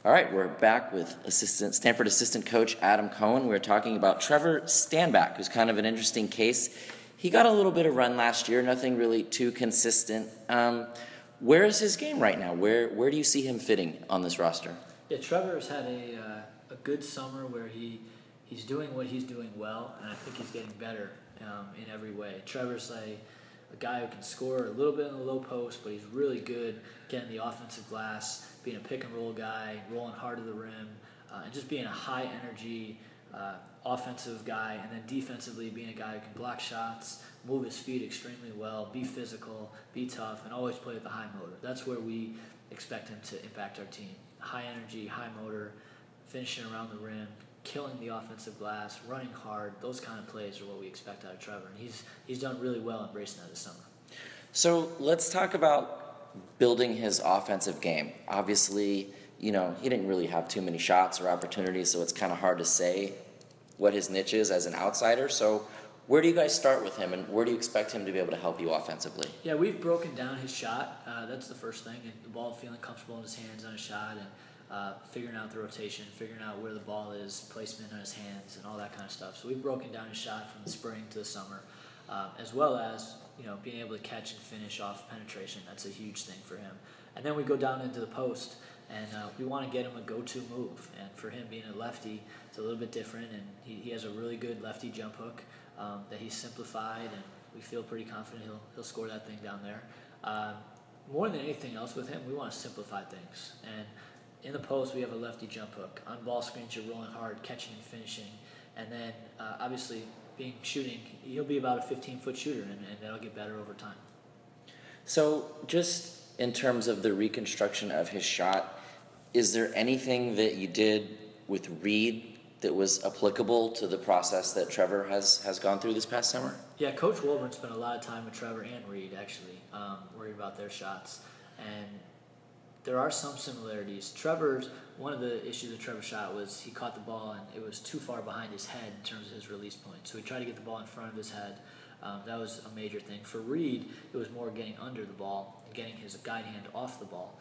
All right, we're back with Stanford assistant coach Adam Cohen. We're talking about Trevor Stanback, who's kind of an interesting case. He got a little bit of run last year, nothing really too consistent. Where is his game right now? Where do you see him fitting on this roster? Yeah, Trevor's had a good summer where he's doing what he's doing well, and I think he's getting better in every way. Trevor's a guy who can score a little bit in the low post, but he's really good getting the offensive glass, being a pick and roll guy, rolling hard to the rim, and just being a high energy offensive guy, and then defensively being a guy who can block shots, move his feet extremely well, be physical, be tough, and always play at the high motor. That's where we expect him to impact our team. High energy, high motor, finishing around the rim, killing the offensive glass, running hard. Those kind of plays are what we expect out of Trevor, and he's done really well embracing that this summer. So let's talk about building his offensive game. Obviously, he didn't really have too many shots or opportunities, so it's kind of hard to say what his niche is as an outsider. So where do you guys start with him, and where do you expect him to be able to help you offensively? Yeah, we've broken down his shot. That's the first thing, and the ball feeling comfortable in his hands on his shot, and figuring out the rotation, figuring out where the ball is, placement on his hands, and all that kind of stuff. So we've broken down his shot from the spring to the summer, as well as being able to catch and finish off penetration. That's a huge thing for him. And then we go down into the post, and we want to get him a go-to move. And for him being a lefty, it's a little bit different, and he has a really good lefty jump hook that he's simplified, and we feel pretty confident he'll score that thing down there. More than anything else with him, we want to simplify things. And in the post, we have a lefty jump hook. On ball screens, you're rolling hard, catching and finishing. And then, obviously, shooting, he'll be about a 15-foot shooter, and that'll get better over time. So just in terms of the reconstruction of his shot, is there anything that you did with Reed that was applicable to the process that Trevor has gone through this past summer? Yeah, Coach Wilburn spent a lot of time with Trevor and Reed, actually, worried about their shots. And there are some similarities. One of the issues that Trevor shot was he caught the ball and it was too far behind his head in terms of his release point. So he tried to get the ball in front of his head. That was a major thing. For Reed, it was more getting under the ball and getting his guide hand off the ball.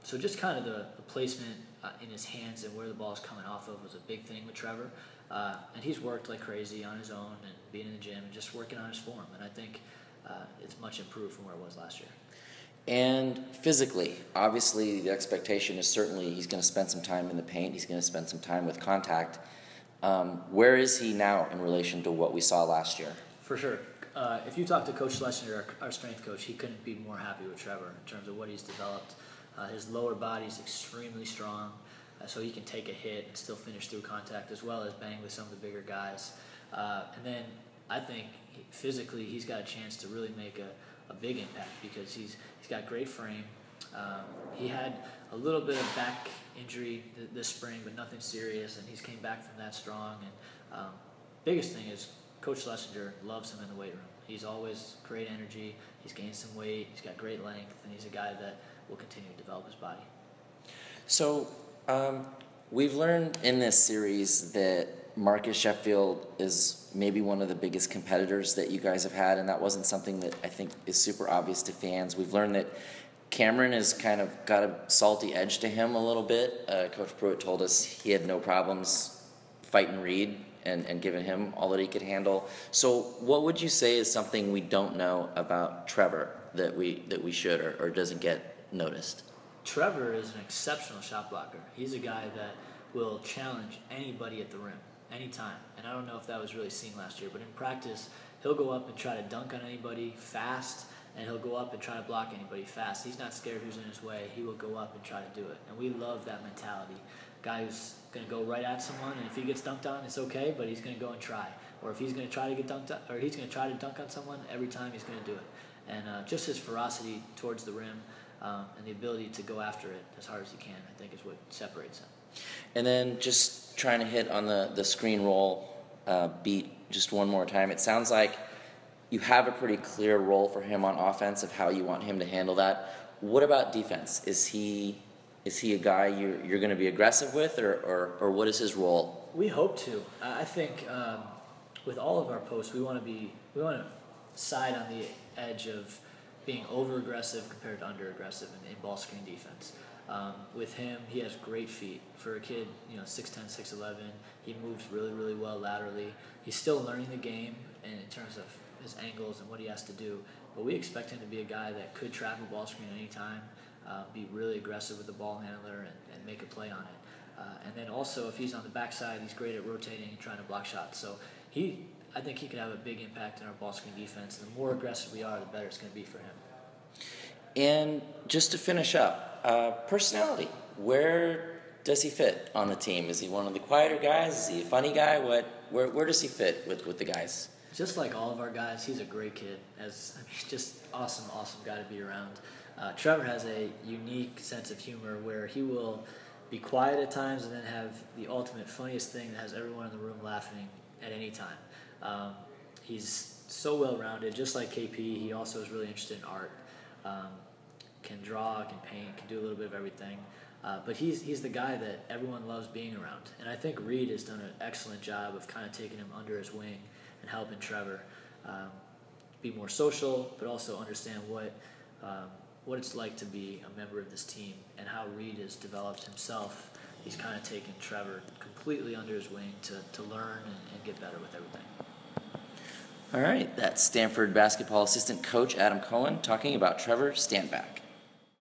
So just kind of the placement in his hands and where the ball is coming off of was a big thing with Trevor. And he's worked like crazy on his own and being in the gym and just working on his form. And I think it's much improved from where it was last year. And physically, obviously the expectation is certainly he's going to spend some time in the paint, he's going to spend some time with contact. Where is he now in relation to what we saw last year? For sure. If you talk to Coach Schlesinger, our strength coach, he couldn't be more happy with Trevor in terms of what he's developed. His lower body is extremely strong, so he can take a hit and still finish through contact as well as bang with some of the bigger guys. And then I think physically he's got a chance to really make a big impact because he's got great frame. He had a little bit of back injury this spring, but nothing serious, and he's came back from that strong. And biggest thing is Coach Schlesinger loves him in the weight room. He's always great energy. He's gained some weight. He's got great length, and he's a guy that will continue to develop his body. So we've learned in this series that Marcus Sheffield is maybe one of the biggest competitors that you guys have had, and that wasn't something that I think is super obvious to fans. We've learned that Cameron has kind of got a salty edge to him a little bit. Coach Pruitt told us he had no problems fighting Reed and giving him all that he could handle. So what would you say is something we don't know about Trevor that we should or doesn't get noticed? Trevor is an exceptional shot blocker. He's a guy that will challenge anybody at the rim, anytime. And I don't know if that was really seen last year, but in practice, he'll go up and try to dunk on anybody fast, and he'll go up and try to block anybody fast. He's not scared who's in his way. He will go up and try to do it. And we love that mentality. Guy who's going to go right at someone, and if he gets dunked on, it's okay, but he's going to go and try. Or if he's going to try to get dunked on, or he's going to try to dunk on someone, every time he's going to do it. And just his ferocity towards the rim and the ability to go after it as hard as he can, I think, is what separates him. And then just trying to hit on the screen roll beat just one more time. It sounds like you have a pretty clear role for him on offense of how you want him to handle that. What about defense? Is he a guy you're going to be aggressive with, or what is his role? We hope to. I think with all of our posts, we want to side on the edge of being over aggressive compared to under aggressive in ball screen defense. With him, he has great feet. For a kid, 6'10", 6'11", he moves really, really well laterally. He's still learning the game and in terms of his angles and what he has to do, but we expect him to be a guy that could trap a ball screen anytime, be really aggressive with the ball handler and make a play on it. And then also, if he's on the backside, he's great at rotating and trying to block shots. So I think he could have a big impact in our ball screen defense. The more aggressive we are, the better it's going to be for him. And just to finish up, personality. Where does he fit on the team? Is he one of the quieter guys? Is he a funny guy? Where does he fit with the guys? Just like all of our guys, he's a great kid. Just awesome guy to be around. Trevor has a unique sense of humor where he will be quiet at times and then have the ultimate funniest thing that has everyone in the room laughing at any time. He's so well-rounded, just like KP. He also is really interested in art. Can draw, can paint, can do a little bit of everything. But he's the guy that everyone loves being around. And I think Reed has done an excellent job of kind of taking him under his wing and helping Trevor be more social, but also understand what it's like to be a member of this team and how Reed has developed himself. He's kind of taken Trevor completely under his wing to learn and get better with everything. All right, that's Stanford basketball assistant coach Adam Cohen talking about Trevor Stanback.